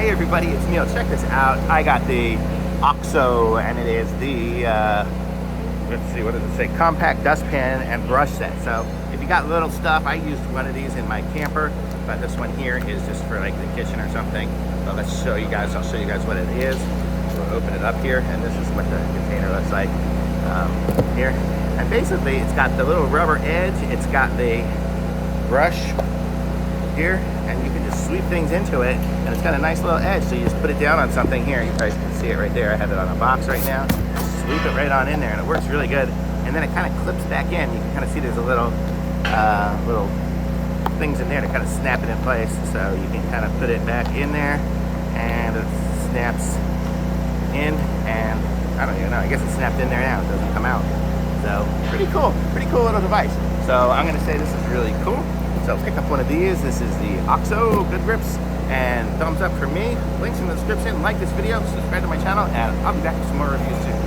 Hey everybody, it's Neil. Check this out. I got the OXO, and it is the let's see, what does it say? Compact dustpan and brush set. So if you got little stuff, I used one of these in my camper, but this one here is just for like the kitchen or something. So let's show you guys. I'll show you guys what it is. We'll open it up here, and this is what the container looks like here. And basically, it's got the little rubber edge. It's got the brush here, and you can just sweep things into it, and it's got a nice little edge, so you just put it down on something here. You guys can see it right there. I have it on a box right now. Sweep it right on in there, and it works really good. And then it kind of clips back in. You can kind of see there's a little little things in there to kind of snap it in place, so you can kind of put it back in there, and it snaps in, and I don't even know, I guess it's snapped in there now. It doesn't come out. So pretty cool little device. So I'm gonna say this is really cool. So pick up one of these. This is the OXO Good Grips, and thumbs up for me. Links in the description. Like this video, subscribe to my channel, and I'll be back with some more reviews soon.